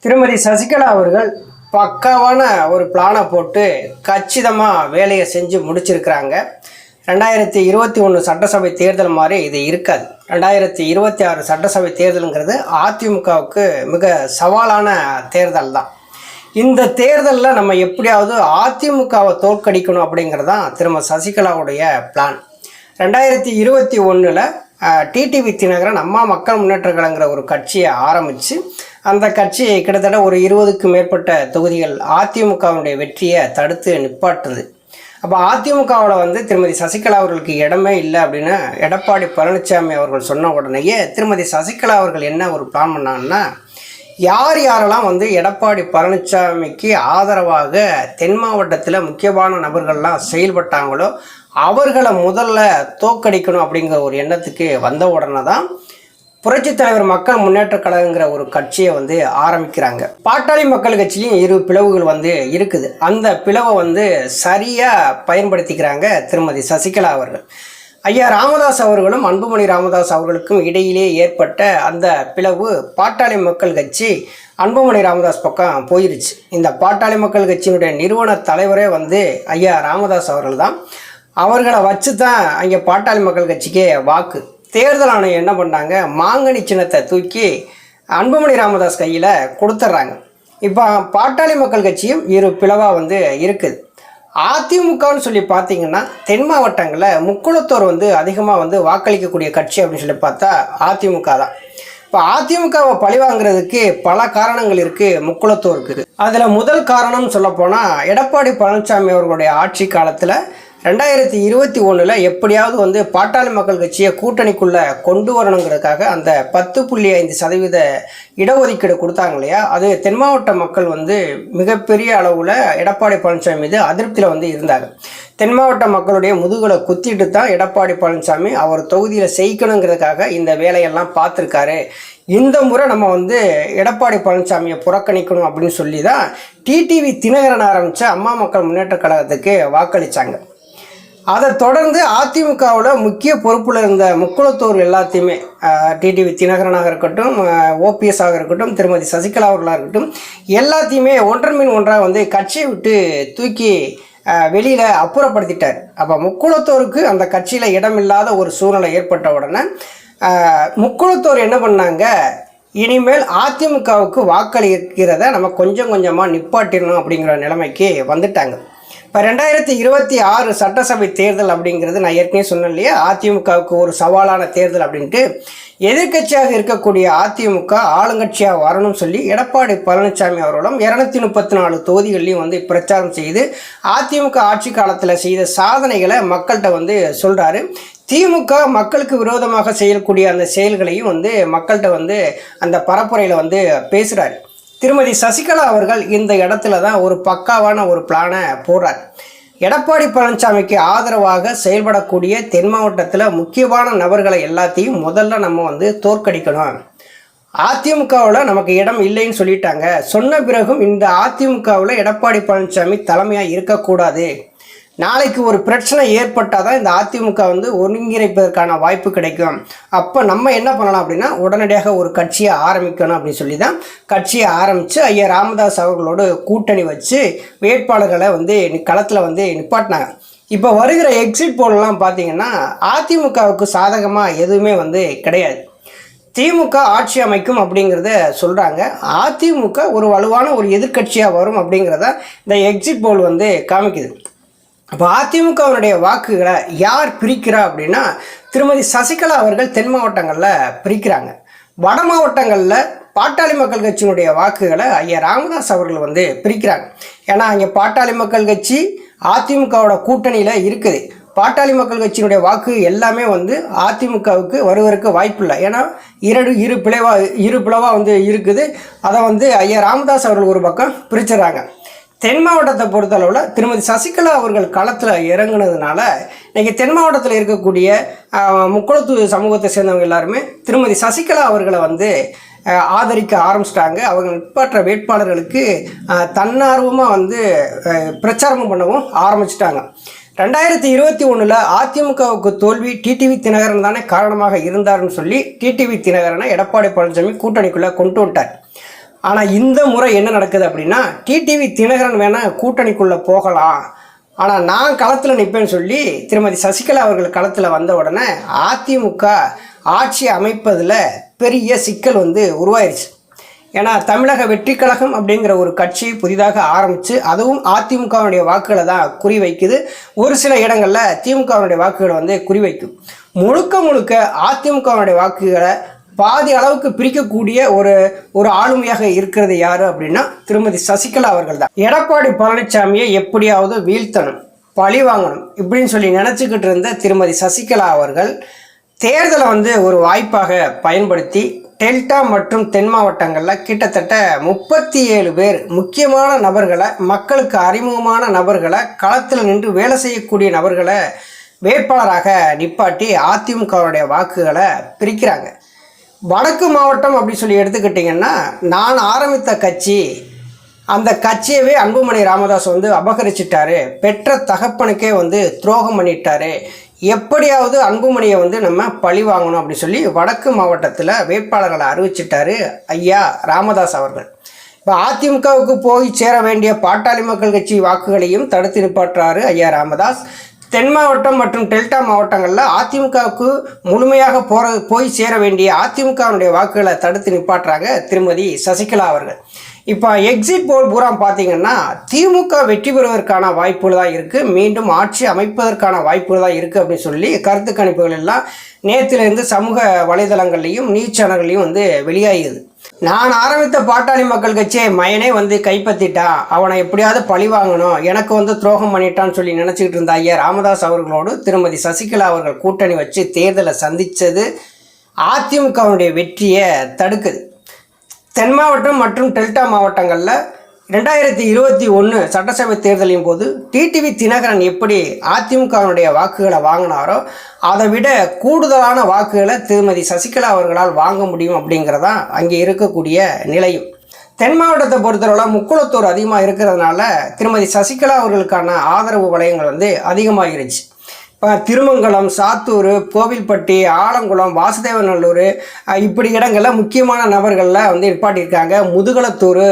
திருமதி சசிகலா அவர்கள் பக்காவான ஒரு பிளானை போட்டு கச்சிதமாக வேலையை செஞ்சு முடிச்சிருக்கிறாங்க. 2021 சட்டசபை தேர்தல் மாதிரி இது இருக்காது. 2026 சட்டசபை தேர்தலுங்கிறது அதிமுகவுக்கு மிக சவாலான தேர்தல் தான். இந்த தேர்தலில் நம்ம எப்படியாவது அதிமுகவை தோற்கடிக்கணும் அப்படிங்கிறது தான் திருமதி சசிகலாவுடைய பிளான். 2021 டிடிவி தினகரன் அம்மா மக்கள் முன்னேற்ற கழகங்கிற ஒரு கட்சியை ஆரம்பித்து அந்த கட்சி கிட்டத்தட்ட ஒரு 20க்கு மேற்பட்ட தொகுதிகள் அதிமுகவுடைய வெற்றியை தடுத்து நிப்பாட்டுது. அப்போ அதிமுகவில் திருமதி சசிகலா அவர்களுக்கு இடமே இல்லை அப்படின்னு எடப்பாடி பழனிசாமி அவர்கள் சொன்ன உடனேயே திருமதி சசிகலா அவர்கள் என்ன ஒரு பிளான் பண்ணாங்கன்னா, யாரெல்லாம் எடப்பாடி பழனிசாமிக்கு ஆதரவாக தென் மாவட்டத்தில் முக்கியமான நபர்கள்லாம் செயல்பட்டாங்களோ அவர்களை முதல்ல தோற்கடிக்கணும் அப்படிங்கிற ஒரு எண்ணத்துக்கு வந்த உடனே தான் புரட்சித் தலைவர் மக்கள் முன்னேற்ற கழகங்கிற ஒரு கட்சியை ஆரம்பிக்கிறாங்க. பாட்டாளி மக்கள் கட்சியும் 2 பிளவுகள் இருக்குது. அந்த பிளவை சரியாக பயன்படுத்திக்கிறாங்க திருமதி சசிகலா அவர்கள். ஐயா ராமதாஸ் அவர்களும் அன்புமணி ராமதாஸ் அவர்களுக்கும் இடையிலே ஏற்பட்ட அந்த பிளவு பாட்டாளி மக்கள் கட்சி அன்புமணி ராமதாஸ் பக்கம் போயிருச்சு. இந்த பாட்டாளி மக்கள் கட்சியினுடைய நிறுவன தலைவரே ஐயா ராமதாஸ் அவர்கள் தான். அவர்களை வச்சு தான் அங்கே பாட்டாளி மக்கள் கட்சிக்கே வாக்கு. தேர்தல் ஆணையம் என்ன பண்ணாங்க, மாங்கனி சின்னத்தை தூக்கி அன்புமணி ராமதாஸ் கையில் கொடுத்துட்றாங்க. இப்போ பாட்டாளி மக்கள் கட்சியும் 2 பிளவாக இருக்குது. அதிமுகன்னு சொல்லி பார்த்தீங்கன்னா தென் மாவட்டங்களில் முக்குளத்தோர் அதிகமாக வாக்களிக்கக்கூடிய கட்சி அப்படின்னு சொல்லி பார்த்தா அதிமுக தான். இப்போ அதிமுகவை பழிவாங்கிறதுக்கு பல காரணங்கள் இருக்குது முக்குளத்தோருக்கு. அதில் முதல் காரணம் சொல்லப்போனால் எடப்பாடி பழனிசாமி அவர்களுடைய ஆட்சி காலத்தில் 2021 எப்படியாவது பாட்டாளி மக்கள் கட்சியை கூட்டணிக்குள்ளே கொண்டு வரணுங்கிறதுக்காக அந்த 10.5% இடஒதுக்கீடு கொடுத்தாங்க இல்லையா, அது தென் மாவட்ட மக்கள் மிகப்பெரிய அளவில் எடப்பாடி பழனிசாமி மீது அதிருப்தியில் இருந்தாங்க. தென் மாவட்ட மக்களுடைய முதுகலை குத்திட்டு தான் எடப்பாடி பழனிசாமி அவர் தொகுதியில் செய்யணுங்கிறதுக்காக இந்த வேலையெல்லாம் பார்த்துருக்காரு. இந்த முறை நம்ம எடப்பாடி பழனிசாமியை புறக்கணிக்கணும் அப்படின்னு சொல்லி தான் டிடிவி தினகரன் ஆரம்பித்த அம்மா மக்கள் முன்னேற்ற கழகத்துக்கு வாக்களித்தாங்க. அதை தொடர்ந்து அதிமுகவில் முக்கிய பொறுப்பில் இருந்த முக்குளத்தோர் எல்லாத்தையுமே டிடிவி தினகரனாக இருக்கட்டும், ஓபிஎஸ் ஆக இருக்கட்டும், திருமதி சசிகலா அவர்களாக இருக்கட்டும், எல்லாத்தையுமே ஒன்றன் மீன் ஒன்றாக கட்சியை விட்டு தூக்கி வெளியில் அப்புறப்படுத்திட்டார். அப்போ முக்குளத்தோருக்கு அந்த கட்சியில் இடமில்லாத ஒரு சூழ்நிலை ஏற்பட்ட உடனே முக்குளத்தோர் என்ன பண்ணாங்க, இனிமேல் அதிமுகவுக்கு வாக்களிக்கிறத நம்ம கொஞ்சம் கொஞ்சமாக நிப்பாட்டிடணும் அப்படிங்கிற நிலைமைக்கு வந்துட்டாங்க. இப்போ 2026 சட்டசபை தேர்தல் அப்படிங்கிறது நான் ஏற்கனவே சொன்னேன் இல்லையா, அதிமுகவுக்கு ஒரு சவாலான தேர்தல் அப்படின்ட்டு. எதிர்கட்சியாக இருக்கக்கூடிய அதிமுக ஆளுங்கட்சியாக வரணும்னு சொல்லி எடப்பாடி பழனிசாமி அவர்களும் 234 தொகுதிகள்லையும் பிரச்சாரம் செய்து அதிமுக ஆட்சி காலத்தில் செய்த சாதனைகளை மக்கள்கிட்ட சொல்கிறாரு. திமுக மக்களுக்கு விரோதமாக செய்யக்கூடிய அந்த செயல்களையும் மக்கள்கிட்ட அந்த பரப்புரையில் பேசுகிறாரு. திருமதி சசிகலா அவர்கள் இந்த இடத்துல தான் ஒரு பக்காவான ஒரு பிளானை போடுறார். எடப்பாடி பழனிசாமிக்கு ஆதரவாக செயல்படக்கூடிய தென் மாவட்டத்தில் முக்கியமான நபர்களை எல்லாத்தையும் முதல்ல நம்ம தோற்கடிக்கணும். அதிமுகவில் நமக்கு இடம் இல்லைன்னு சொல்லிட்டாங்க. சொன்ன பிறகும் இந்த அதிமுகவில் எடப்பாடி பழனிசாமி தலைமையாக இருக்கக்கூடாது. நாளைக்கு ஒரு பிரச்சனை ஏற்பட்டால் தான் இந்த அதிமுக ஒருங்கிணைப்பதற்கான வாய்ப்பு கிடைக்கும். அப்போ நம்ம என்ன பண்ணலாம் அப்படின்னா, உடனடியாக ஒரு கட்சியை ஆரம்பிக்கணும் அப்படின்னு சொல்லி தான் கட்சியை ஆரம்பித்து ஐயா ராமதாஸ் அவர்களோடு கூட்டணி வச்சு வேட்பாளர்களை களத்தில் நிப்பாட்டினாங்க. இப்போ வருகிற எக்ஸிட் போலெலாம் பார்த்தீங்கன்னா அதிமுகவுக்கு சாதகமாக எதுவுமே கிடையாது. திமுக ஆட்சி அமைக்கும் அப்படிங்கிறத சொல்கிறாங்க. அதிமுக ஒரு வலுவான ஒரு எதிர்கட்சியாக வரும் அப்படிங்கிறத இந்த எக்ஸிட் போல் காமிக்குது. அப்போ அதிமுகவினுடைய வாக்குகளை யார் பிரிக்கிறா அப்படின்னா, திருமதி சசிகலா அவர்கள் தென் மாவட்டங்களில் பிரிக்கிறாங்க. வட மாவட்டங்களில் பாட்டாளி மக்கள் கட்சியினுடைய வாக்குகளை ஐயா ராமதாஸ் அவர்கள் பிரிக்கிறாங்க. ஏன்னா அங்கே பாட்டாளி மக்கள் கட்சி அதிமுகவோட கூட்டணியில் இருக்குது. பாட்டாளி மக்கள் கட்சியினுடைய வாக்கு எல்லாமே அதிமுகவுக்கு வருவதற்கு வாய்ப்பு இல்லை. ஏன்னா இரு பிளவாக இருக்குது. அதை ஐயா ராமதாஸ் அவர்கள் ஒரு பக்கம் பிரிச்சிடறாங்க. தென் மாவட்டத்தை பொறுத்தளவில் திருமதி சசிகலா அவர்கள் களத்தில் இறங்குனதுனால இன்றைக்கி தென் மாவட்டத்தில் இருக்கக்கூடிய முக்குளத்தூர் சமூகத்தை சேர்ந்தவங்க எல்லாருமே திருமதி சசிகலா அவர்களை ஆதரிக்க ஆரம்பிச்சிட்டாங்க. அவங்க நிப்பாற்ற வேட்பாளர்களுக்கு தன்னார்வமாக பிரச்சாரம் பண்ணவும் ஆரம்பிச்சிட்டாங்க. 2021 அதிமுகவுக்கு தோல்வி டிடிவி தினகரன் தானே காரணமாக இருந்தார்னு சொல்லி டிடிவி தினகரனை எடப்பாடி பழனிசாமி கூட்டணிக்குள்ளே கொண்டு வந்துட்டார். ஆனால் இந்த முறை என்ன நடக்குது அப்படின்னா டிடிவி தினகரன் வேணால் கூட்டணிக்குள்ளே போகலாம், ஆனால் நான் களத்தில் நிற்பேன்னு சொல்லி திருமதி சசிகலா அவர்கள் களத்தில் வந்த உடனே அதிமுக ஆட்சி அமைப்பதில் பெரிய சிக்கல் உருவாயிருச்சு. ஏன்னா தமிழக வெற்றி கழகம் அப்படிங்கிற ஒரு கட்சி புதிதாக ஆரம்பித்து அதுவும் அதிமுகவுடைய வாக்குகளை தான் குறிவைக்குது. ஒரு சில இடங்களில் திமுகவுடைய வாக்குகளை குறிவைக்கும். முழுக்க அதிமுகவுடைய வாக்குகளை பாதி அளவுக்கு பிரிக்கக்கூடிய ஒரு ஆளுமையாக இருக்கிறது யார் அப்படின்னா திருமதி சசிகலா அவர்கள் தான். எடப்பாடி பழனிசாமியை எப்படியாவது வீழ்த்தணும், பழி வாங்கணும் இப்படின்னு சொல்லி நினச்சிக்கிட்டு இருந்த திருமதி சசிகலா அவர்கள் தேர்தலை ஒரு வாய்ப்பாக பயன்படுத்தி டெல்டா மற்றும் தென் மாவட்டங்களில் கிட்டத்தட்ட 37 பேர் முக்கியமான நபர்களை, மக்களுக்கு அறிமுகமான நபர்களை, களத்தில் நின்று வேலை செய்யக்கூடிய நபர்களை வேட்பாளராக நிப்பாட்டி அதிமுகவுடைய வாக்குகளை பிரிக்கிறாங்க. வடக்கு மாவட்டம் அப்படி சொல்லி எடுத்துக்கிட்டிங்கன்னா நான் ஆரம்பித்த கட்சி, அந்த கட்சியவே அன்புமணி ராமதாஸ் அபகரிச்சிட்டாரு, பெற்ற தகப்பனுக்கே துரோகம் பண்ணிட்டாரு, எப்படியாவது அன்புமணியை நம்ம பழி வாங்கணும் அப்படின்னு சொல்லி வடக்கு மாவட்டத்தில் வேட்பாளர்களை அறிவிச்சிட்டாரு ஐயா ராமதாஸ் அவர்கள். இப்போ அதிமுகவுக்கு போய் சேர வேண்டிய பாட்டாளி மக்கள் கட்சி வாக்குகளையும் தடுத்து நிப்பாட்டுறாரு ஐயா ராமதாஸ். தென் மாவட்டம் மற்றும் டெல்டா மாவட்டங்களில் அதிமுகவுக்கு முழுமையாக போய் சேர வேண்டிய அதிமுகவுடைய வாக்குகளை தடுத்து நிப்பாட்டுறாங்க திருமதி சசிகலா அவர்கள். இப்போ எக்ஸிட் போல் பூரா பார்த்தீங்கன்னா திமுக வெற்றி பெறுவதற்கான வாய்ப்புகள் தான் இருக்குது, மீண்டும் ஆட்சி அமைப்பதற்கான வாய்ப்புகள் தான் இருக்குது அப்படின்னு சொல்லி கருத்து கணிப்புகள் எல்லாம் நேற்றிலிருந்து சமூக வலைதளங்கள்லையும் நியூஸ் சேனல்களையும் வெளியாகிது. நான் ஆரம்பித்த பாட்டாளி மக்கள் கட்சியை மயனே கைப்பற்றிட்டான், அவனை எப்படியாவது பழி வாங்கணும், எனக்கு துரோகம் பண்ணிட்டான்னு சொல்லி நினச்சிக்கிட்டு இருந்த ஐயா ராமதாஸ் அவர்களோடு திருமதி சசிகலா அவர்கள் கூட்டணி வச்சு தேர்தலை சந்தித்தது அதிமுகவுடைய வெற்றியை தடுக்குது. தென் மாவட்டம் மற்றும் டெல்டா மாவட்டங்களில் 2021 சட்டசபை தேர்தலின் போது டிடிவி தினகரன் எப்படி அதிமுகவுடைய வாக்குகளை வாங்கினாரோ அதை விட கூடுதலான வாக்குகளை திருமதி சசிகலா அவர்களால் வாங்க முடியும் அப்படிங்கிறதான் அங்கே இருக்கக்கூடிய நிலையும். தென் மாவட்டத்தை பொறுத்தவரை முக்குளத்தூர் அதிகமாக இருக்கிறதுனால திருமதி சசிகலா அவர்களுக்கான ஆதரவு வளையங்கள் அதிகமாகிருச்சு. இப்போ திருமங்கலம், சாத்தூர், கோவில்பட்டி, ஆலங்குளம், வாசுதேவநல்லூர் இப்படி இடங்களில் முக்கியமான நபர்களில் நிப்பாட்டியிருக்காங்க. முதுகலத்தூர்,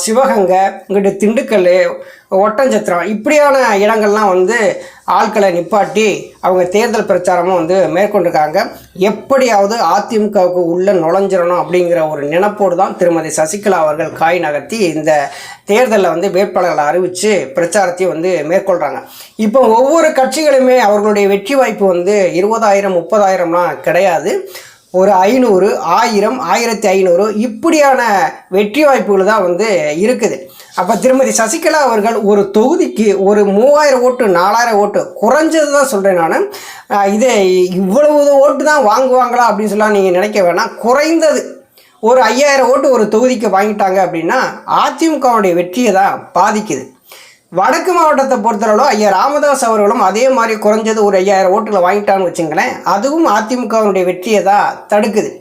சிவகங்கை, இங்கிட்டு திண்டுக்கல், ஒட்டஞ்சத்திரம் இப்படியான இடங்கள்லாம் ஆட்களை நிப்பாட்டி அவங்க தேர்தல் பிரச்சாரமும் மேற்கொண்டிருக்காங்க. எப்படியாவது அதிமுகவுக்கு உள்ளே நுழைஞ்சிடணும் அப்படிங்கிற ஒரு நினைப்போடு தான் திருமதி சசிகலா அவர்கள் காய் நகர்த்தி இந்த தேர்தலில் வேட்பாளர்களை அறிவித்து பிரச்சாரத்தையும் மேற்கொள்கிறாங்க. இப்போ ஒவ்வொரு கட்சிகளுமே அவர்களுடைய வெற்றி வாய்ப்பு 20,000 30,000லாம் கிடையாது. ஒரு 500, 1000, 1500 இப்படியான வெற்றி வாய்ப்புகள் தான் இருக்குது. அப்போ திருமதி சசிகலா அவர்கள் ஒரு தொகுதிக்கு ஒரு 3000 ஓட்டு 4000 ஓட்டு குறைஞ்சது தான் சொல்கிறேன் நான். இதே இவ்வளவு ஓட்டு தான் வாங்குவாங்களா அப்படின்னு சொல்லலாம் நீங்கள் நினைக்க வேணாம். குறைந்தது ஒரு 5000 ஓட்டு ஒரு தொகுதிக்கு வாங்கிட்டாங்க அப்படின்னா அதிமுகவுடைய வெற்றியை தான் பாதிக்குது. வடக்கு மாவட்டத்தை பொறுத்தளவு ஐயா ராமதாஸ் அவர்களும் அதே மாதிரி குறைஞ்சது ஒரு 5000 ஓட்டுகளை வாங்கிட்டான்னு வச்சுங்களேன், அதுவும் அதிமுகவுடைய வெற்றியை தான் தடுக்குது.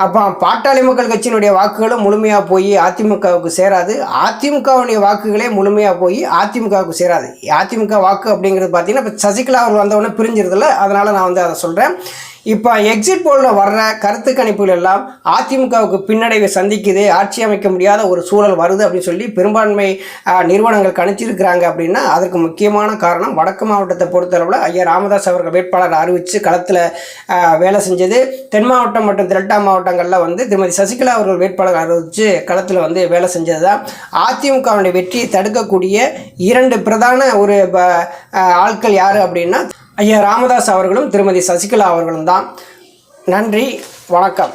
அப்போ பாட்டாளி மக்கள் கட்சியினுடைய வாக்குகளும் முழுமையாக போய் அதிமுகவுக்கு சேராது, அதிமுகவுடைய வாக்குகளே முழுமையாக போய் அதிமுகவுக்கு சேராது. அதிமுக வாக்கு அப்படிங்கிறது பார்த்தீங்கன்னா இப்போ சசிகலா அவர்கள் வந்தவுடனே பிரிஞ்சிருதில்ல, அதனால் நான் அதை சொல்கிறேன். இப்போ எக்ஸிட் போலில் வர்ற கருத்து கணிப்புகள் எல்லாம் அதிமுகவுக்கு பின்னடைவை சந்திக்குது, ஆட்சி அமைக்க முடியாத ஒரு சூழல் வருது அப்படின்னு சொல்லி பெரும்பான்மை நிறுவனங்கள் கணிச்சிருக்கிறாங்க. அப்படின்னா அதற்கு முக்கியமான காரணம் வடக்கு மாவட்டத்தை பொறுத்தளவில் ஐயா ராமதாஸ் அவர்கள் வேட்பாளர் அறிவித்து களத்தில் வேலை செஞ்சது. தென் மாவட்டம் மற்றும் டெல்டா மாவட்டங்களில் திருமதி சசிகலா அவர்கள் வேட்பாளர் அறிவித்து களத்தில் வேலை செஞ்சது தான் அதிமுகவுடைய வெற்றியை தடுக்கக்கூடிய 2 பிரதான ஒரு ஆட்கள் யார் அப்படின்னா ஐயா ராமதாஸ் அவர்களும் திருமதி சசிகலா அவர்களும் தான். நன்றி, வணக்கம்.